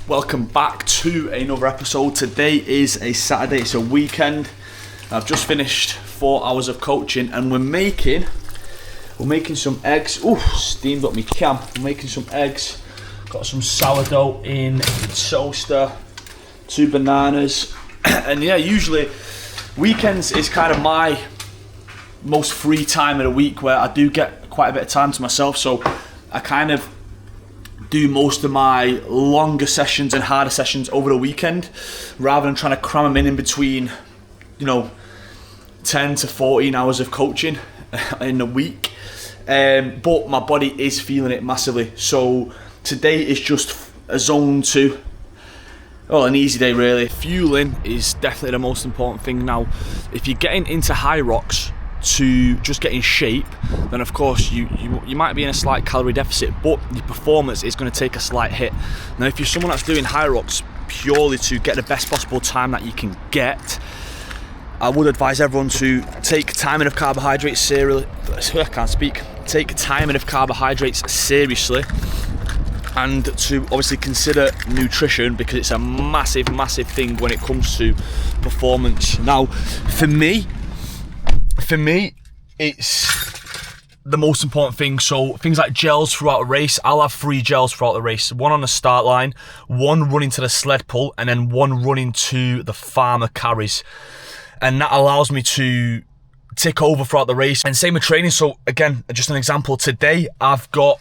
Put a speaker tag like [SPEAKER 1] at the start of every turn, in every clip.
[SPEAKER 1] Welcome back to another episode. Today is a Saturday, it's a weekend. I've just finished 4 hours of coaching and we're making some eggs. Ooh, steamed up my cam. We're making some eggs. Got some sourdough in the toaster, 2 bananas. And yeah, usually weekends is kind of my most free time of the week where I do get quite a bit of time to myself, so I kind of do most of my longer sessions and harder sessions over the weekend rather than trying to cram them in between, 10 to 14 hours of coaching in a week. But my body is feeling it massively, so today is just a zone 2. Well, an easy day really. Fueling is definitely the most important thing. Now, if you're getting into high rocks to just get in shape, then of course you might be in a slight calorie deficit, but your performance is going to take a slight hit. Now, if you're someone that's doing high rocks purely to get the best possible time that you can get, I would advise everyone to take timing of carbohydrates seriously. Take timing of carbohydrates seriously, and to obviously consider nutrition, because it's a massive thing when it comes to performance. Now, for me, it's the most important thing. So things like gels throughout a race, I'll have 3 gels throughout the race. 1 on the start line, 1 running to the sled pull, and then 1 running to the farmer carries. And that allows me to tick over throughout the race. And same with training. So again, just an example, today I've got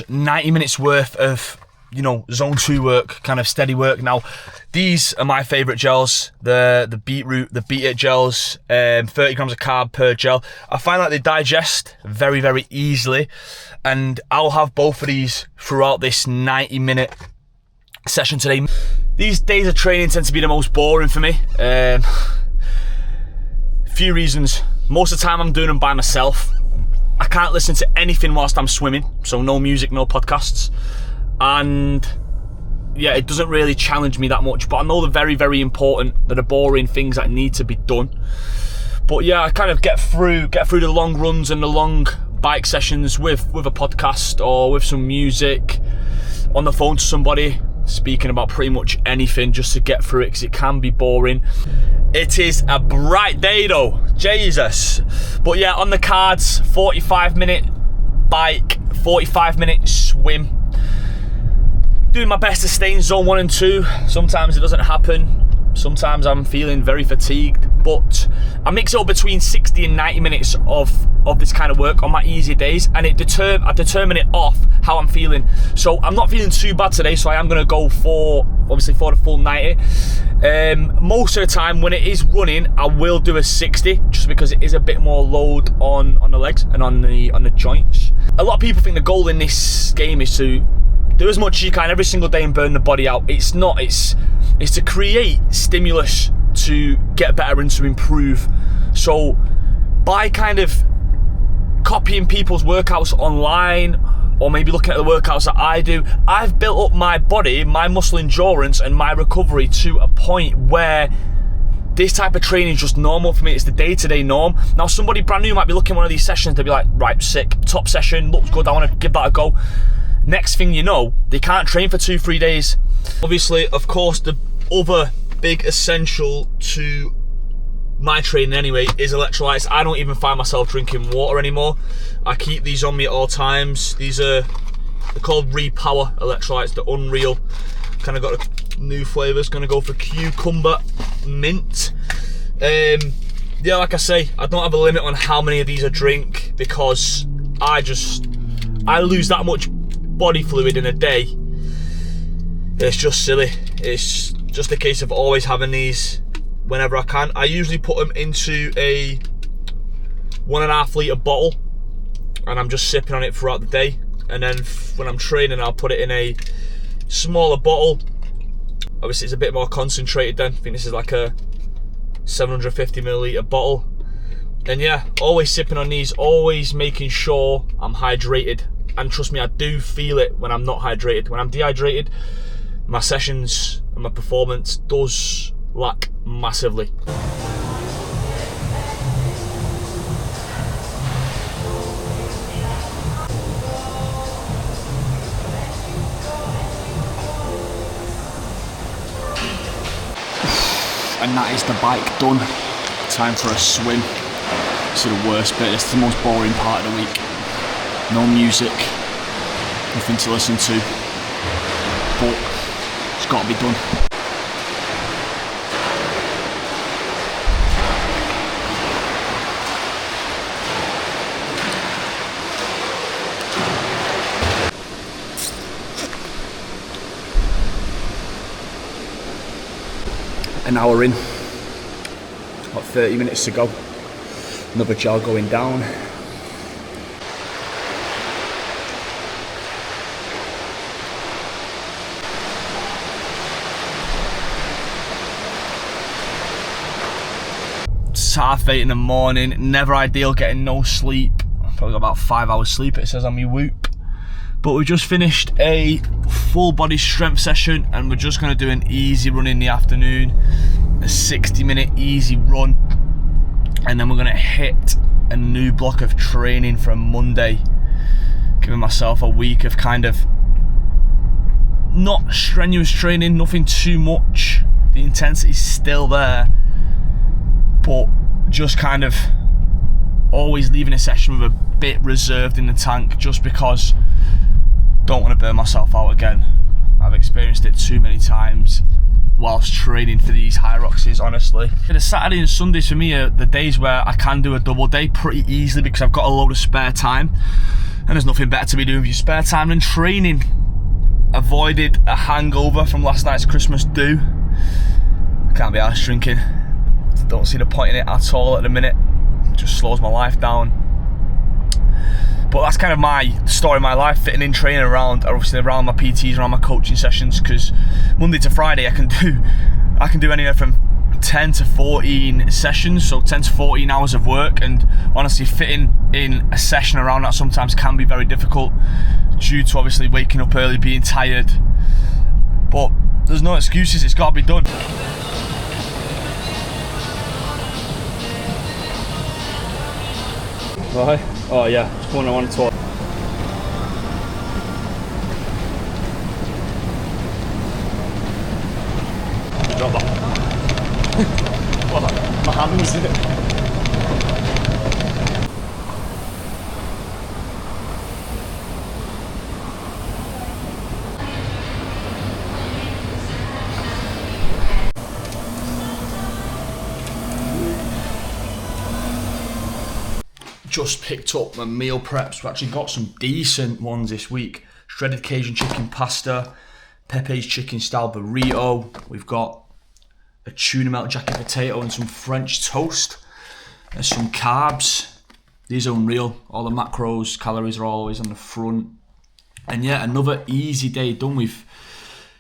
[SPEAKER 1] 90 minutes worth of zone 2 work, kind of steady work. Now, these are my favourite gels, the beetroot, the beet gels, 30 grams of carb per gel. I find that they digest very easily, and I'll have both of these throughout this 90-minute session today. These days of training tend to be the most boring for me. Few reasons. Most of the time I'm doing them by myself. I can't listen to anything whilst I'm swimming, so no music, no podcasts. And yeah, it doesn't really challenge me that much, but I know they're very important. They're the boring things that need to be done. But yeah, I kind of get through the long runs and the long bike sessions with a podcast or with some music, on the phone to somebody, speaking about pretty much anything just to get through it, because it can be boring. It is a bright day though, Jesus. But yeah, on the cards, 45-minute bike, 45-minute swim. Doing my best to stay in zone 1 and 2. Sometimes it doesn't happen. Sometimes I'm feeling very fatigued, but I mix it up between 60 and 90 minutes of this kind of work on my easier days, and I determine it off how I'm feeling. So I'm not feeling too bad today, so I am going to go for the full 90. Most of the time when it is running, I will do a 60, just because it is a bit more load on the legs and on the joints. A lot of people think the goal in this game is to do as much as you can every single day and burn the body out. It's not. It's to create stimulus to get better and to improve. So by kind of copying people's workouts online, or maybe looking at the workouts that I do, I've built up my body, my muscle endurance and my recovery to a point where this type of training is just normal for me. It's the day-to-day norm. Now, somebody brand new might be looking at one of these sessions, they'll be like, right, sick, top session, looks good, I want to give that a go. Next thing you know, they can't train for 2-3 days. Obviously, of course, the other big essential to my training anyway is electrolytes. I don't even find myself drinking water anymore. I keep these on me at all times. They're called Repower electrolytes. They're unreal. Kind of got a new flavours. Gonna go for cucumber mint. Yeah, like I say, I don't have a limit on how many of these I drink, because I lose that much body fluid in a day. It's just silly. It's just a case of always having these whenever I can. I usually put them into a 1.5 litre bottle, and I'm just sipping on it throughout the day. And then when I'm training, I'll put it in a smaller bottle. Obviously it's a bit more concentrated then. I think this is like a 750ml bottle. And yeah, always sipping on these, always making sure I'm hydrated. And trust me, I do feel it when I'm not hydrated. When I'm dehydrated, my sessions and my performance does lack massively. and that is the bike done. Time for a swim. This is the worst bit. This is the most boring part of the week. No music, nothing to listen to, but it's got to be done. An hour in, about 30 minutes to go. Another gel going down. It's 8:30 in the morning, never ideal, getting no sleep. Probably got about 5 hours sleep, it says on my Whoop. But we just finished a full body strength session and we're just going to do an easy run in the afternoon. A 60-minute easy run. And then we're going to hit a new block of training from Monday. Giving myself a week of kind of not strenuous training, nothing too much. The intensity's still there. But just kind of always leaving a session with a bit reserved in the tank just because don't want to burn myself out again. I've experienced it too many times whilst training for these Hyroxes, honestly. The Saturday and Sundays for me are the days where I can do a double day pretty easily because I've got a load of spare time and there's nothing better to be doing with your spare time than training. Avoided a hangover from last night's Christmas do. Can't be arsed drinking. Don't see the point in it at all at the minute. Just slows my life down. But that's kind of my story of my life, fitting in training around, obviously around my PTs, around my coaching sessions, because Monday to Friday I can do anywhere from 10 to 14 sessions, so 10 to 14 hours of work, and honestly fitting in a session around that sometimes can be very difficult due to obviously waking up early, being tired. But there's no excuses, it's got to be done. Right. Oh yeah, it's one I want to talk. Drop that. What? My hand was in it. Just picked up my meal preps. We actually got some decent ones this week. Shredded Cajun chicken pasta, Pepe's chicken style burrito. We've got a tuna melt jacket potato and some French toast. There's some carbs. These are unreal. All the macros, calories are always on the front. And yeah, another easy day done. We've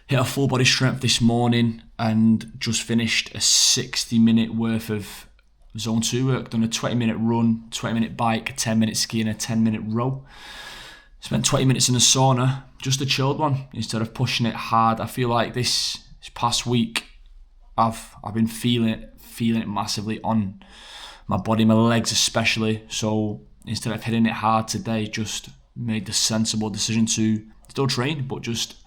[SPEAKER 1] hit a full body strength this morning and just finished a 60-minute worth of Zone 2 work. Done a 20-minute run, 20-minute bike, a 10-minute ski and a 10-minute row. Spent 20 minutes in the sauna, just a chilled one instead of pushing it hard. I feel like this past week I've been feeling it massively on my body, my legs especially. So instead of hitting it hard today, just made the sensible decision to still train but just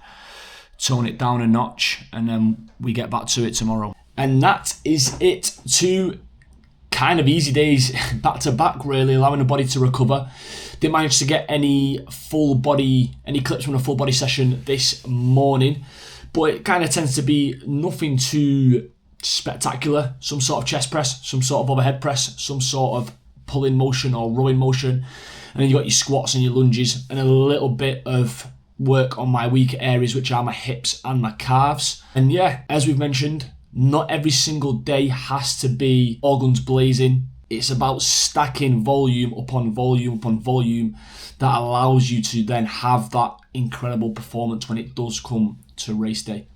[SPEAKER 1] tone it down a notch, and then we get back to it tomorrow. And that is it. 2 kind of easy days back to back, really, allowing the body to recover. Didn't manage to get any clips from a full body session this morning, but it kind of tends to be nothing too spectacular. Some sort of chest press, some sort of overhead press, some sort of pulling motion or rowing motion, and then you got your squats and your lunges and a little bit of work on my weaker areas, which are my hips and my calves. And yeah, as we've mentioned, not every single day has to be all guns blazing. It's about stacking volume upon volume upon volume that allows you to then have that incredible performance when it does come to race day.